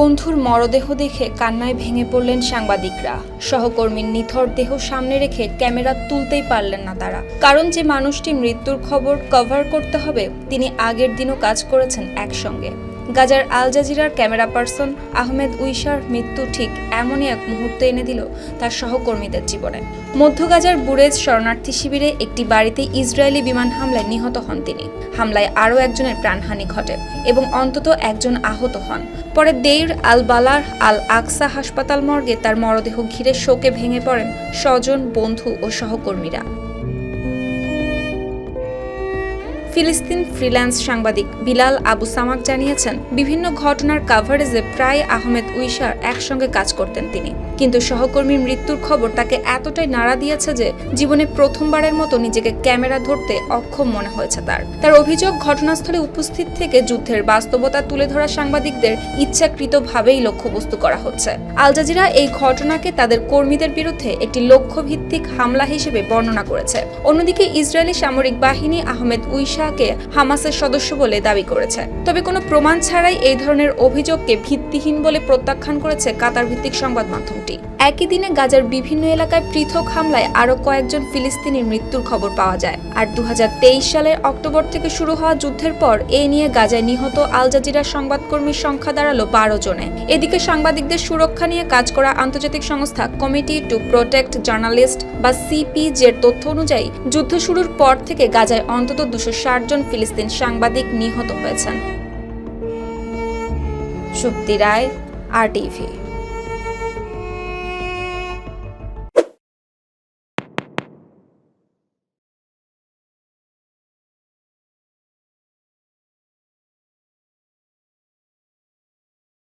বন্ধুর মরদেহ দেখে কান্নায় ভেঙে পড়লেন সাংবাদিকরা। সহকর্মীর নিথর দেহ সামনে রেখে ক্যামেরা তুলতেই পারলেন না তারা, কারণ যে মানুষটি মৃত্যুর খবর কভার করতে হবে তিনি আগের দিনও কাজ করেছেন একসঙ্গে। গাজার আল জাজিরার ক্যামেরা পার্সন আহমেদ উইসার মৃত্যু ঠিক এমনই এক মুহূর্তে এনে দিল তার সহকর্মীদের জীবনে। মধ্য গাজার বুরেজ শরণার্থী শিবিরে একটি বাড়িতে ইসরায়েলি বিমান হামলায় নিহত হন তিনি। হামলায় আরও একজনের প্রাণহানি ঘটে এবং অন্তত একজন আহত হন। পরে দেইর আল বালার আল আকসা হাসপাতাল মর্গে তার মরদেহ ঘিরে শোকে ভেঙে পড়েন স্বজন, বন্ধু ও সহকর্মীরা। ফিলিস্তিন ফ্রিল্যান্স সাংবাদিক বিলাল আবু সামাক জানিয়েছেন, বিভিন্ন ঘটনার কাভারেজে প্রায় আহমেদ উইসার একসঙ্গে কাজ করতেন তিনি, কিন্তু সহকর্মীর মৃত্যুর খবর তাকে এতটাই নাড়া দিয়েছে যে জীবনে প্রথমবারের মতো নিজেকে ক্যামেরা ধরতে অক্ষম মনে হয়েছে তার অভিযোগ, ঘটনাস্থলে উপস্থিত থেকে যুদ্ধের বাস্তবতা তুলে ধরা সাংবাদিকদের ইচ্ছাকৃতভাবেই লক্ষ্যবস্তু করা হচ্ছে। আল জাজিরা এই ঘটনাকে তাদের কর্মীদের বিরুদ্ধে একটি লক্ষ্যভিত্তিক হামলা হিসেবে বর্ণনা করেছে। অন্যদিকে ইসরায়েলি সামরিক বাহিনী আহমেদ উইসা হামাসের সদস্য বলে দাবি করেছে, তবে কোনো প্রমাণ ছাড়াই এই ধরনের অভিযোগকে ভিত্তিহীন বলে প্রত্যাখ্যান করেছে কাতার ভিত্তিক সংবাদ মাধ্যমটি। একই দিনে গাজার বিভিন্ন এলাকায় পৃথক হামলায় আরও কয়েকজন ফিলিস্তিনির মৃত্যুর খবর পাওয়া যায়। আর 2023 সালের অক্টোবর থেকে শুরু হওয়া যুদ্ধের পর এ নিয়ে গাজায় নিহত আল জাজিরার সংবাদকর্মীর সংখ্যা দাঁড়ালো 12 জনে। এদিকে সাংবাদিকদের সুরক্ষা নিয়ে কাজ করা আন্তর্জাতিক সংস্থা কমিটি টু প্রোটেক্ট জার্নালিস্ট বা সিপিজের তথ্য অনুযায়ী যুদ্ধ শুরুর পর থেকে গাজায় অন্তত 260 জন ফিলিস্তিন সাংবাদিক নিহত হয়েছেন। সুপ্তি রায়, RTV।